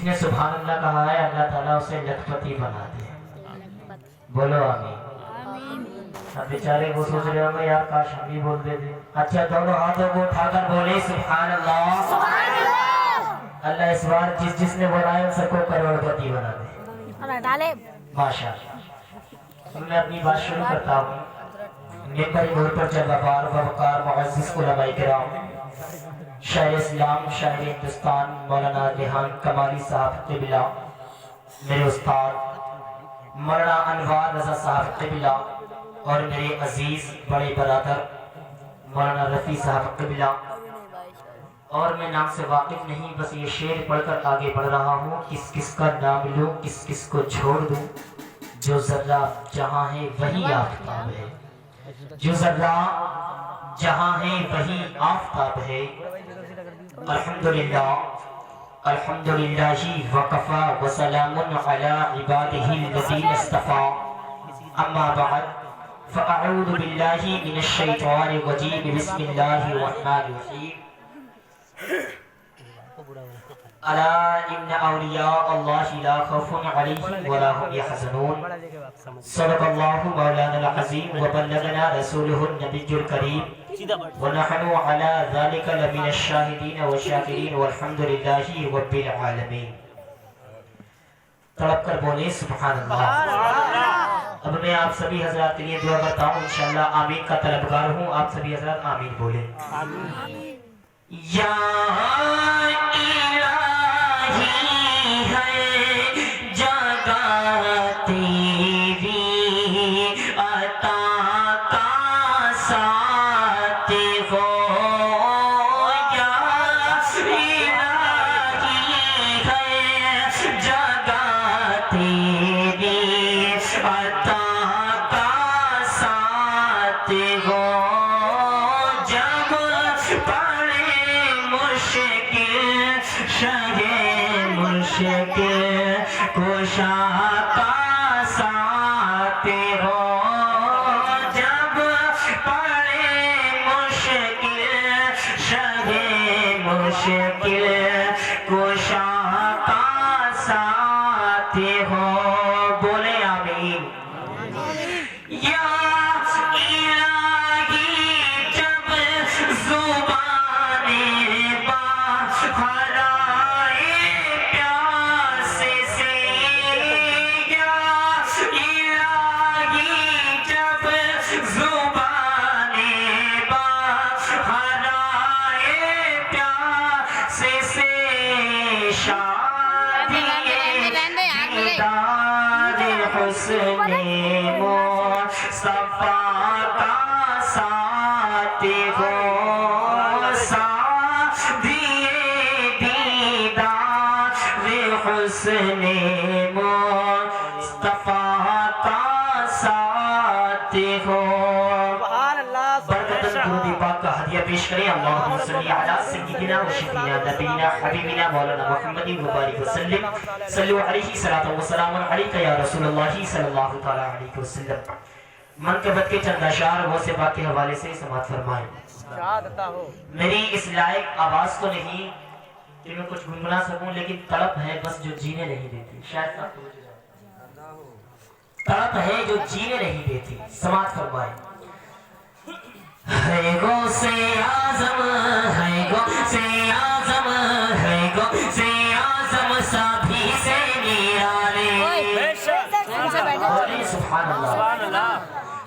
جس نے سبحان اللہ کہا ہے اللہ تعالیٰ اسے لکھپتی بنا دے. بولو آمین. اب بیچارے وہ سوچ رہے ہوں گے یار کاش ہم بھی بول دیتے. اچھا دونوں ہاتھوں کو اٹھا کر بولے سبحان اللہ. اللہ اس بار جس نے بولا ہے ان سب کو کروڑ پتی بنا دے. ماشاء اللہ. میں اپنی بات شروع کرتا ہوں. ممبر نور پر جب وقار وقار معزز علماء کرام شاعر اسلام شاعر ہندوستان مولانا ریحان کمالی صاحب قبلہ، میرے استاد مولانا انوار رضا صاحب قبلہ، اور میرے عزیز بڑے برادر مولانا رفیع صاحب قبلہ، اور میں نام سے واقف نہیں، بس یہ شعر پڑھ کر آگے بڑھ رہا ہوں. کس کس کا نام لوں کس کس کو چھوڑ دوں، جو ذرہ جہاں ہے وہی آفتاب ہے، جو ذرہ جہاں ہے وہی آفتاب ہے. الحمدللہ الحمدللہ وکفا وسلام علی عبادہ الذین اصطفیٰ. اما بعد فاعوذ باللہ من الشیطان الرجیم. بسم اللہ الرحمن الرحیم. الا ان اولیاء اللہ لا خوف علیہم ولا هم يحزنون. صدق اللہ مولانا العظیم وبلغنا رسولہ النبی الکریم ونحن على ذلك لمن الشاہدین والشاکرین والحمد للہ رب العالمین. تڑپ کر بولے سبحان اللہ. اب میں آپ سبھی حضرات کے لیے دعا کرتا ہوں، انشاءاللہ آمین کا طلبگار ہوں. آپ سبھی حضرات آمین بولیں. یا الہی ہے جگہ تیری عطا کا ساتھ ہو. یا الہی ہے جگہ تیری عطا کا ساتھ ہو. مشکل کشا کا ساتھ ہو. جب پڑے مشکل شہ مشکل کشا کا ساتھ ہو. بولے آمین. یا مصطفیٰ کا ساتھ ہو. سادیے دیدار حسن مصطفیٰ کا ساتھ ہو. برکت درود پاک کا ہدیہ پیش کریں. اللہم صلی علی سیدنا و شفینا نبینا حبیبنا مولانا محمد مبارک وسلم. صلو علیہ صلاۃ و سلام علیک یا رسول اللہ صلی اللہ تعالی علیہ وسلم. منقبت کے چند اشعار وہ سے پاک کے حوالے سے سماعت فرمائیں. میری اس لائق آواز تو نہیں کہ میں کچھ گنگنا سکوں، لیکن تڑپ ہے بس جو جینے نہیں دیتی. شاید تڑپ ہے جو جینے نہیں دیتی. سماعت فرمائیں. ہے گو سے آزم ہے گو سے آزم ہے گو سے آزم سبھی سے نرانے. سبحان اللہ.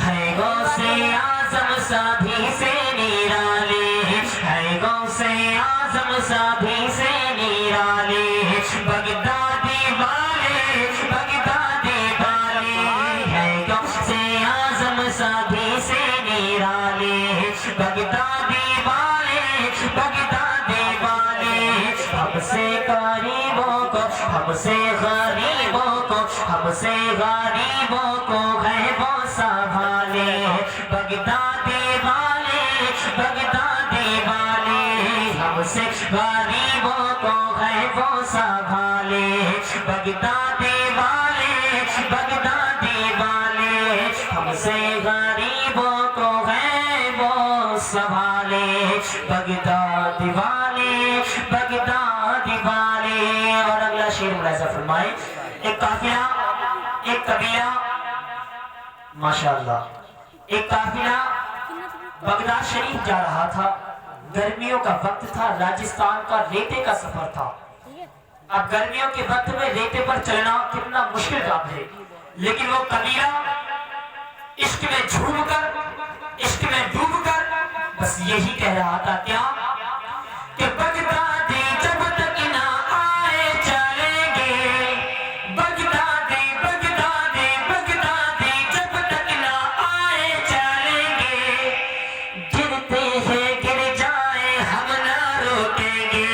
ہے گو سے آزم سبھی سے نرانے. ہے گو سے آزم سبھی سے نرانے. بغدادی والے بغدادی والے ہے گو سے آزم سبھی سے نرانے. بغدادی والے بغدادی والے ہم سے غریبوں کو ہم سے غریبوں کو ہم سے غریبوں کو ہے وہ سنبھالے. بغدادی والے بغدادی والے ہم سے غریبوں کو ہے وہ سنبھالے. بغدادی والے بغدادی والے ہم سے غریبوں کو ہے وہ سنبھالے. بغدادی والے بغدادی والے. اور اگلا شعر ملاحظہ فرمائے. ایک قافلہ، ایک قبیلہ، ماشاءاللہ، ایک قافلہ بغداد شریف جا رہا تھا. گرمیوں کا وقت تھا، راجستھان کا ریتے کا سفر تھا. اب گرمیوں کے وقت میں ریتے پر چلنا کتنا مشکل کام ہے، لیکن وہ قبیلہ عشق میں جھوم کر، عشق میں ڈوب کر بس یہی کہہ رہا تھا کیا کہ بغدادی جب تک نہ آئے چلیں گے، بغدادی بغدادی بغدادی جب تک نہ آئے چلیں گے، گرتے ہیں گر جائیں ہم نہ روکیں گے،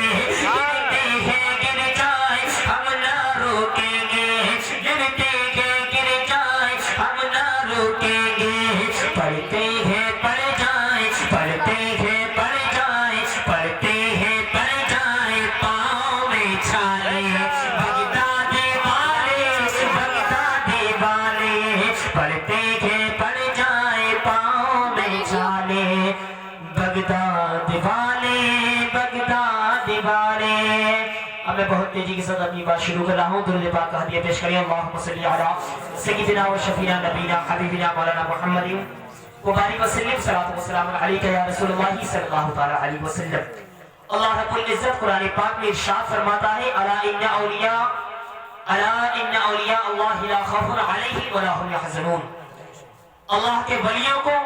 گرتے ہیں گر جائیں ہم نہ روکیں گے، گرتے ہیں گر جائیں ہم نہ روکیں گے، پڑھتے ہیں پڑھ جائیں، پڑھتے ہیں پڑھ جائیں، پڑھتے ہیں پڑھ جائیں، پاؤں میں چھالے بغدادی والے، بغدادی والے، پڑھتے ہیں پڑھ جائیں، پاؤں میں چھالے بغداد والے، بغداد والے. اب میں بہت تیزی کے ساتھ اپنی بات شروع کر رہا ہوں. درود پاک کا ہدیہ پیش کریں. اللہم صلی علی سیدنا و شفیعنا نبینا حبیبنا مولانا محمد وبارک وسلم. صلاۃ و سلام علیک یا رسول اللہ صلی اللہ تعالی علیہ وسلم. اللہ رب العزت قرآن پاک میں ارشاد فرماتا ہے الا ان اولیاء اللہ لا خوف علیہم ولا هم يحزنون. اللہ کے ولیوں کو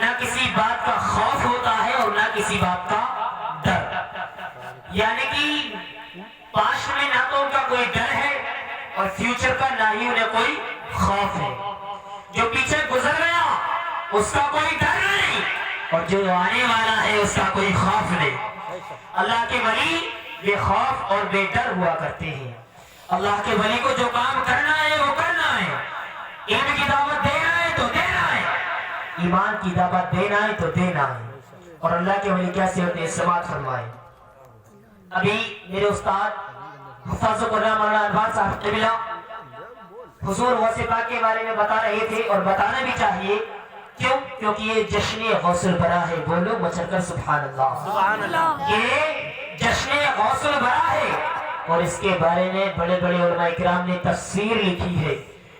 نہ کسی بات کا خوف ہوتا ہے اور نہ کسی بات کا ڈر. یعنی کہ پاسٹ میں نہ تو ان کا کوئی ڈر ہے اور فیوچر کا نہ ہی انہیں کوئی خوف ہے. جو پیچھے گزر گیا اس کا کوئی ڈر نہیں اور جو آنے والا ہے اس کا کوئی خوف نہیں. اللہ کے ولی بے خوف اور بے ڈر ہوا کرتے ہیں. اللہ کے ولی کو جو کام کرنا ہے وہ کرنا ہے. علم کی دعوت دینا ہے تو دینا ہے، ایمان کی دعوت دینا ہے تو دینا ہے. اور اللہ کے ولی کیسے ہوتے ہیں سماعت فرمائے. ابھی میرے استاد حفاظ قرآن مولانا انوار صاحب قبلہ حضور غوث پاک کے بارے میں بتا رہے تھے اور بتانا بھی چاہیے. کیوں؟ کیونکہ یہ جشن غوث البرا ہے. بولو مچل کر سبحان اللہ. سبحان اللہ. یہ جشن غوث البرا ہے اور اس کے بارے میں بڑے بڑے علماء کرام نے تفسیر لکھی ہے.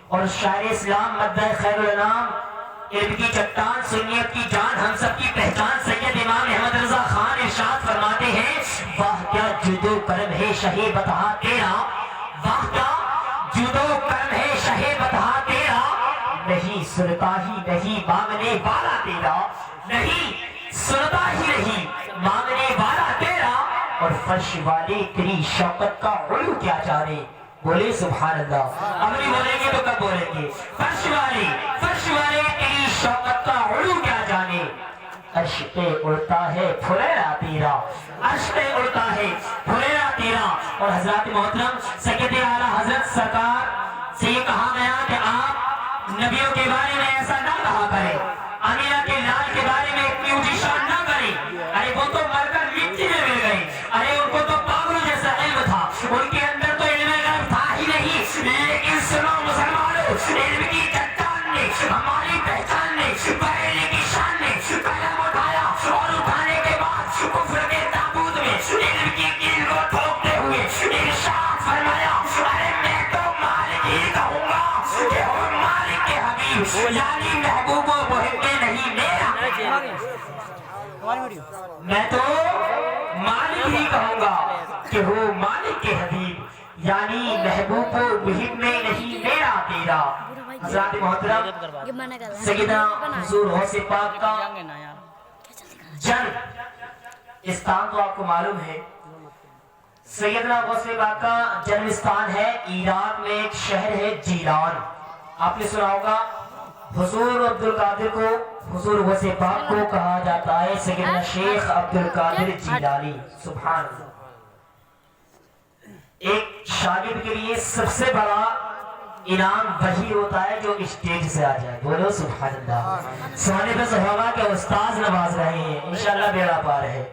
اور شاعر اسلام مدح خیر الانام، علم کی چٹان، سنیت کی جان، ہم سب کی پہچان سید امام احمد رضا خان ارشاد فرماتے ہیں واہ کیا جدو کرم ہے شہ بتہا تیرا، واہ کیا جدو کرم ہے شہ بتہا تیرا، نہیں سنتا ہی نہیں مانگنے والا تیرا، نہیں سنتا ہی نہیں مانگنے والا تیرا، اور فرش والے تیری شوقت کا علو کیا جانے. بولے سبحان اللہ. اب نہیں بولیں گے تو کب بولیں گے؟ فرش والے تیری شوقت کا علو کیا جانے. عرش پہ اڑتا ہے پھریرا تیرا، عرش پہ اڑتا ہے پھریرا تیرا. اور حضرات محترم سید اعلیٰ حضرت سرکار سے یہ کہا گیا کہ آپ نبیوں کے بارے میں ایسا نہ کہا کریں، امینہ کے لال کے بارے میں اتنی اونچی شان نہ کریں. ارے وہ تو مر کر مٹی میں مل گئی. ارے ان کو تو پاگلوں جیسا علم تھا، ان کے اندر تو علم غیب تھا ہی نہیں. لیکن سنو مسلمانوں، علم کی چٹان نے، ہماری پہچان نے، بریلی کی شان نے قلم اٹھایا اور اٹھانے کے بعد کفر کے تابوت میں علم کی کیل کو ٹھوکتے ہوئے ارشاد فرمایا ارے میں تو مالک ہی کہوں گا کہ ہو مالک کے حبیب، یعنی محبوب و محب نہیں میرا. میں تو مالک ہی کہوں گا کہ ہو مالک کے حبیب، یعنی محبوب و محب میں نہیں میرا تیرا. حضرات محترم سیدنا حضور غوث پاک کا جنم استان تو آپ کو معلوم ہے. سیدنا غوث پاک کا جنم استان ہے عراق میں ایک شہر ہے جیلان. آپ نے سنا ہوگا حضور عبد القادر کو، حضور غوث پاک کو کہا جاتا ہے سیدنا شیخ عبد القادر جیلانی. سبحان اللہ. ایک شاگرد کے لیے سب سے بڑا انعام وہی ہوتا ہے جو اسٹیج سے آ جائے. بولو سبحان اللہ. سونے پہ صحابہ کے استاذ نواز رہے ہیں، انشاءاللہ بیڑا پار ہے.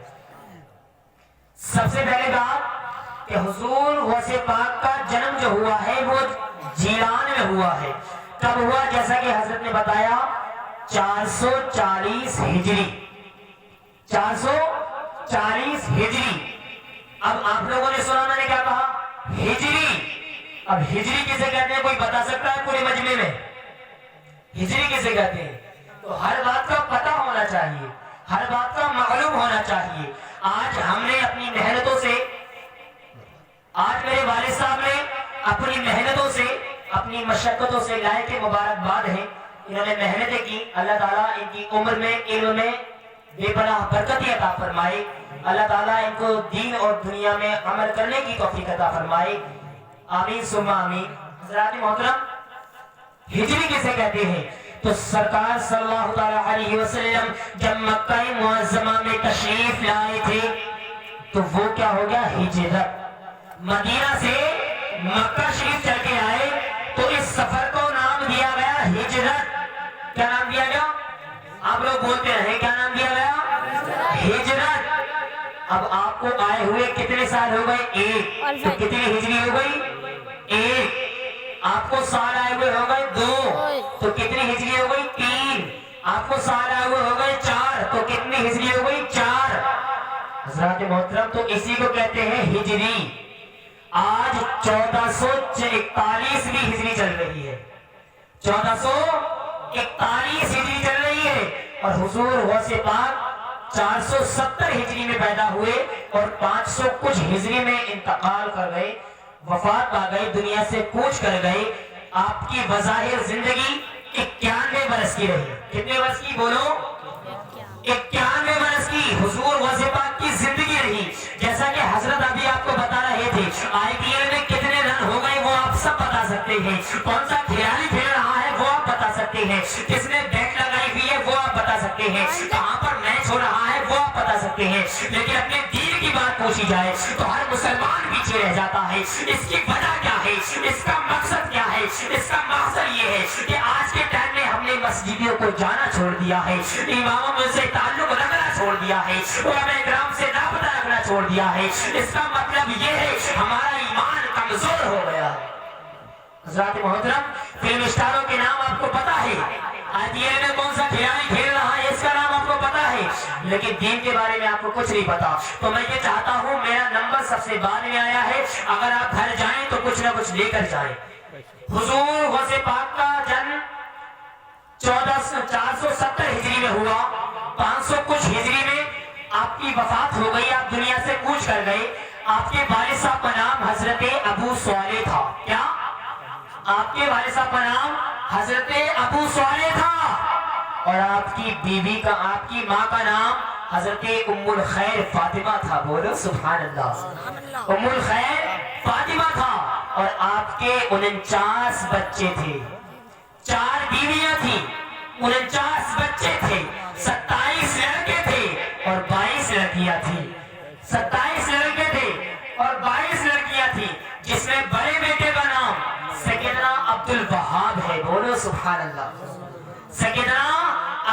سب سے پہلے بات کہ حضور غوث پاک کا جنم جو ہوا ہے وہ جیلان میں ہوا ہے. کب ہوا؟ جیسا کہ حضرت نے بتایا 440 ہجری. 440 ہجری. اب آپ لوگوں نے سنا میں نے کیا کہا؟ ہجری. اب ہجری کسے کہتے ہیں کوئی بتا سکتا ہے پورے مجمع میں؟ ہجری کسے کہتے ہیں؟ تو ہر بات کا پتہ ہونا چاہیے، ہر بات کا معلوم ہونا چاہیے۔ آج ہم نے اپنی محنتوں سے، آج میرے والد صاحب نے اپنی محنتوں سے، اپنی مشقتوں سے لائق مبارکباد ہیں، انہوں نے محنتیں کی، اللہ تعالیٰ ان کی عمر میں، علم میں بے پناہ برکت عطا فرمائے، اللہ تعالیٰ ان کو دین اور دنیا میں عمل کرنے کی توفیق عطا فرمائے، آمین ثم آمین۔ حضرات محترم، ہجری کسے کہتے ہیں؟ تو سرکار صلی اللہ تعالیٰ علیہ وسلم جب مکہ معظمہ میں تشریف لائے تھے تو وہ کیا ہو گیا؟ ہجرت۔ مدینہ سے مکہ شریف چل کے آئے تو اس سفر کو نام دیا گیا ہجرت۔ کیا نام دیا گیا؟ آپ لوگ بولتے رہے، کیا نام دیا گیا؟ ہجرت۔ اب آپ کو آئے ہوئے کتنے سال ہو گئے؟ ایک۔ تو کتنی ہجری ہو گئی؟ ایک۔ آپ کو سال آئے ہوئے ہو گئے دو، تو کتنی ہجری ہو گئی؟ تین۔ آپ کو سال آئے ہوئے ہو گئے چار، تو کتنی ہجری ہو گئی؟ چار۔ حضرات محترم، تو اسی کو کہتے ہیں ہجری۔ آج 1441 بھی ہجری چل رہی ہے، 1441 ہجری چل رہی ہے، اور حضور غوث پاک 470 ہجری میں پیدا ہوئے اور 500 کچھ ہجری میں انتقال کر گئے، وفات پا گئے، دنیا سے کوچ کر گئے۔ آپ کی بظاہر زندگی 91 برس کی رہی۔ کتنے برس کی؟ بولو۔ 91 برس کی حضور غوث پاک کی زندگی رہی۔ جیسا کہ حضرت ابھی آپ کو بتا رہے تھے، IPL میں کتنے رن ہو گئے وہ آپ سب بتا سکتے ہیں، کون سا کھلاڑی کھیل رہا ہے وہ آپ بتا سکتے ہیں، کس نے بیٹ لگائی ہوئی ہے وہ آپ بتا سکتے ہیں، کہاں پر میچ ہو رہا ہے وہ آپ بتا سکتے ہیں، لیکن اپنے دین کی بات پوچھی جائے تو ہر مسلمان پیچھے رہ جاتا ہے۔ اس کی وجہ کیا ہے؟ اس کا مقصد کیا ہے؟ اس کا مقصد یہ ہے کہ آج کے ٹائم میں ہم نے مسجدوں کو جانا چھوڑ دیا ہے، اماموں سے تعلق رکھنا چھوڑ دیا ہے، علماء کرام سے رابطہ رکھنا چھوڑ دیا ہے۔ اس کا مطلب یہ ہے ہمارا ایمان کمزور ہو گیا ہے۔ حضرات محترم، فلم اسٹاروں کے نام آپ کو پتا ہے، IPL میں کون سا کھلاڑی کھیل رہا ہے اس کا نام آپ کو پتا ہے، لیکن دین کے بارے میں آپ کو کچھ نہیں پتا۔ تو میں یہ چاہتا ہوں، میرا نمبر سب سے بعد میں آیا ہے، اگر آپ گھر جائیں تو کچھ نہ کچھ لے کر جائیں۔ حضور غوث پاک کا جنم 470 ہجری میں ہوا، 500 کچھ ہجری میں آپ کی وفات ہو گئی، آپ دنیا سے کوچ کر گئے۔ آپ کے والد صاحب کا نام حضرت ابو صالح تھا۔ کیا؟ آپ کے والد صاحب کا نام حضرت ابو صالح تھا، اور آپ کی بیوی کا، آپ کی ماں کا نام حضرت ام الخیر فاطمہ تھا۔ بولو سبحان اللہ۔ ام الخیر فاطمہ تھا، اور آپ کے 49 بچے تھے، 4 بیویاں تھیں، 49 بچے تھے، 27 لڑکے تھے اور 22 لڑکیاں تھیں، 27 لڑکے تھے اور 22 لڑکیاں تھیں، جس میں بڑے بیٹے کا نام سیدنا عبد الوہاب ہے۔ بولو سبحان اللہ۔ سیدنا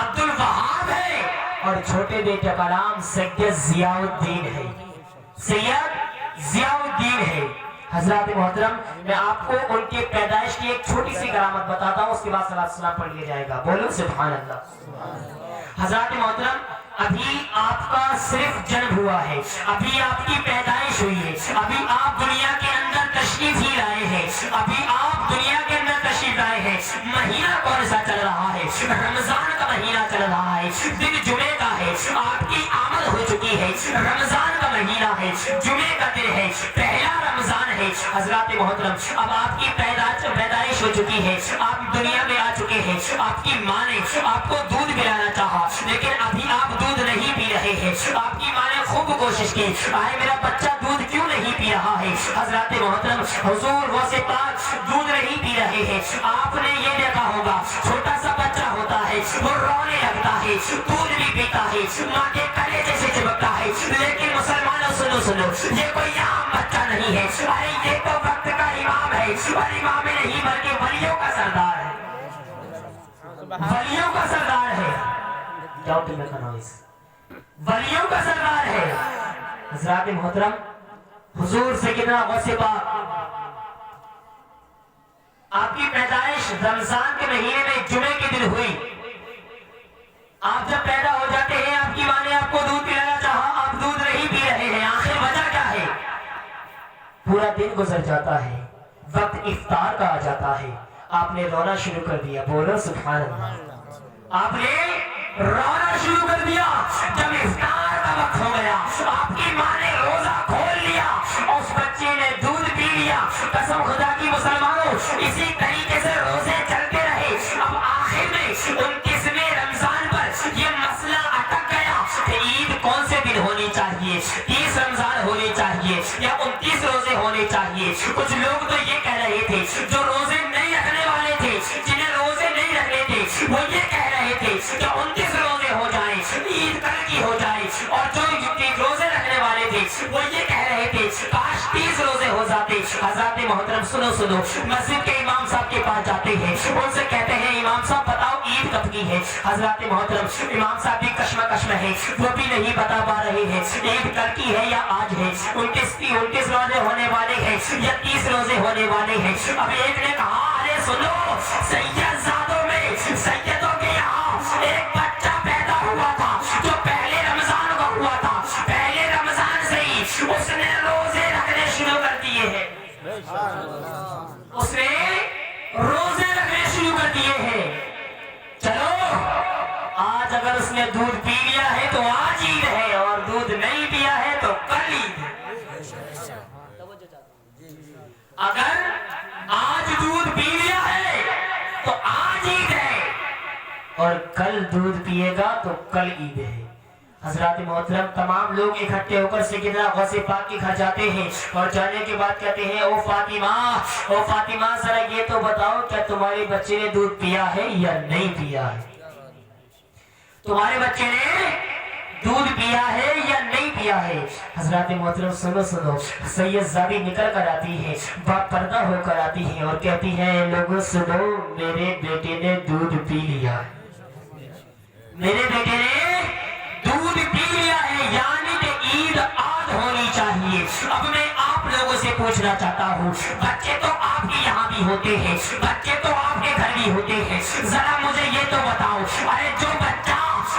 عبد الوہاب ہے، اور چھوٹے بیٹے کا نام سید ضیاء الدین ہے، سید ضیاء الدین ہے۔ حضرات محترم، میں آپ کو ان کے پیدائش کی ایک چھوٹی سی کرامت بتاتا ہوں، اس کے بعد صلاۃ السلام پڑھ لیا جائے گا۔ بولو سبحان اللہ۔ حضرات محترم، ابھی آپ کا صرف جنم ہوا ہے، ابھی آپ کی پیدائش ہوئی ہے، ابھی آپ دنیا کے اندر تشریف ہی لائے ہیں، ابھی آپ دنیا کے اندر تشریف لائے ہیں۔ مہینہ کون سا چل رہا ہے؟ رمضان کا مہینہ چل رہا ہے، دن جمعے کا ہے، آپ کی آمد ہو چکی ہے، رمضان کا مہینہ ہے، جمعے کا دن ہے، پہلا رمضان ہے۔ حضرات محترم، اب آپ کی پیدائش ہو چکی ہے، آپ دنیا میں آ چکے ہیں، آپ کی ماں نے آپ کو دودھ پلانا چاہا، لیکن ابھی آپ دودھ نہیں پی رہے ہیں۔ آپ کی ماں نے خوب کوشش کی، آئے میرا بچہ دودھ کیوں نہیں پی رہا ہے؟ حضرات محترم، حضور غوث پاک دودھ نہیں پی رہے ہیں۔ آپ نے یہ دیکھا ہوگا، چھوٹا سا بچہ ہوتا ہے، وہ رونے لگتا ہے، دودھ بھی پیتا ہے، ماں کے کلیجے سے چمکتا ہے، لیکن مسلمانوں سنو، یہ کوئی عام بچہ نہیں ہے، ارے یہ تو وقت کا امام ہے، اور امام نہیں بلکہ ولیوں کا سردار ہے، ولیوں کا سردار ہے، ولیوں کا سردار ہے۔ حضرات محترم، حضور سیدنا غوث پاک، آپ کی پیدائش رمضان کے مہینے میں جمعے کے دن ہوئی۔ آپ جب پیدا ہو جاتے ہیں، آپ کی ماں نے آپ کو دودھ پلانا چاہا، آپ دودھ نہیں پی رہے ہیں، آخر وجہ کیا ہے؟ پورا دن گزر جاتا ہے، وقت افطار کا آ جاتا ہے، آپ نے رونا شروع کر دیا، بولو سبحان اللہ، آپ نے رونا شروع کر دیا۔ جب افطار کا وقت ہو گیا، آپ کی ماں نے روزہ کھول لیا، اس بچے نے دودھ پی لیا۔ قسم خدا کی مسلمانوں، اسی طریقے سے روزے چلتے رہے۔ اب آخر میں 29ویں رمضان پر یہ مسئلہ اٹک گیا کہ عید کون سے دن ہونی چاہیے، 30 رمضان ہونے چاہیے یا 29 روزے ہونے چاہیے۔ کچھ لوگ تو یہ کہہ رہے تھے، جو روزے نہیں رکھنے والے تھے، جنہیں روزے نہیں رکھنے تھے، وہ یہ کہہ رہے تھے کہ 29 روزے ہو جائیں، عید کل کی ہو جائے، اور جو روزے رکھنے والے تھے وہ یہ کہہ رہے تھے کاش 30 روزے ہو جاتے۔ حضرات محترم سنو، مسجد کے امام صاحب کے پاس جاتے ہیں، ان سے کہتے ہیں امام صاحب بتاؤ عید کب کی ہے؟ حضرات محترم امام صاحب بھی کشمکش میں ہے، وہ بھی نہیں بتا پا رہے ہیں عید کل کی ہے یا آج ہے، 29 روزے ہونے والے ہیں یا 30 روزے ہونے والے ہیں۔ اب ایک نے کہا ارے سنو، سید زادوں میں، سیدوں کے یہاں ایک بچہ پیدا ہوا تھا جو پہلے رمضان کو ہوا تھا، پہلے رمضان سے ہی اس نے روزے رکھنے شروع کر دیے ہیں، اس نے روزے رکھنے شروع کر دیے ہیں۔ چلو آج اگر اس نے دودھ پی لیا ہے تو آج عید ہے، اور دودھ نہیں پیا ہے تو کل عید ہے۔ اگر آج دودھ پی لیا ہے تو آج عید ہے، اور کل دودھ پیے گا تو کل عید ہے۔ حضرات محترم تمام لوگ اکٹھے ہو کر سیدنا غوث پاک کے گھر جاتے ہیں، اور جانے کے بعد کہتے ہیں او فاطمہ ذرا یہ تو بتاؤ کیا تمہارے بچے نے دودھ پیا ہے یا نہیں پیا ہے؟ تمہارے بچے نے دودھ پیا ہے یا نہیں پیا ہے؟ حضرات محترم سنو، سید زادی نکل کر آتی ہے، باپ پردہ ہو کر آتی ہے اور کہتی ہے لوگوں سنو، میرے بیٹے نے دودھ پی لیا، میرے بیٹے نے دودھ پی لیا ہے، یعنی کہ عید آج ہونی چاہیے۔ اب میں آپ لوگوں سے پوچھنا چاہتا ہوں، بچے تو آپ کے یہاں بھی ہوتے ہیں، بچے تو آپ کے گھر بھی ہوتے ہیں، ذرا مجھے یہ تو بتاؤ، ارے جو بچہ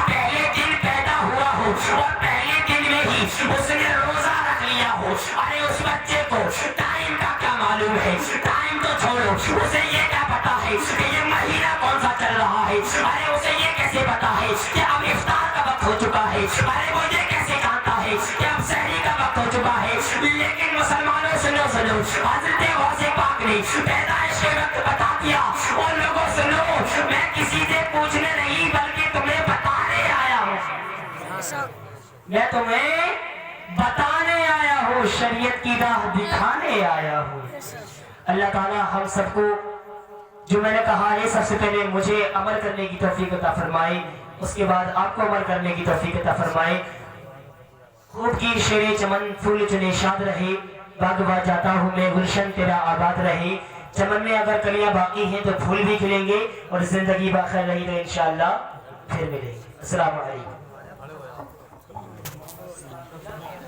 پہلے دن پیدا ہوا ہو اور پہلے دن میں ہی اس نے روزہ رکھ لیا ہو، ارے اس بچے کو ٹائم کا کیا معلوم ہے؟ ٹائم تو چھوڑو، اسے یہ کیا پتا ہے کہ یہ مہینہ کون سا چل رہا ہے؟ ارے اسے یہ کیسے پتا ہے کہ اب افطار کا وقت ہو چکا ہے؟ ارے وہ یہ کیسے جانتا ہے کہ اب سحری کا وقت ہو چکا ہے؟ لیکن مسلمانوں سنو، حضرت غوث پاک نے پیدائش کے وقت بتا دیا، اور لوگوں سنو، میں کسی سے پوچھنے نہیں بلکہ تمہیں بتانے آیا ہوں، میں تمہیں بتانے آیا ہوں، شریعت کی راہ دکھانے آیا ہوں۔ اللہ تعالیٰ ہم سب کو جو میں نے کہا ہے سب سے پہلے مجھے عمل کرنے کی توفیق عطا فرمائے، اس کے بعد آپ کو عمل کرنے کی توفیق عطا فرمائے۔ خوب کی شیر چمن پھول چنے شاد رہے، باغ باغ جاتا ہوں میں گلشن تیرا آباد رہے۔ چمن میں اگر کلیاں باقی ہیں تو پھول بھی کھلیں گے، اور زندگی باخیر رہی تو انشاءاللہ پھر ملیں گے۔ السلام علیکم۔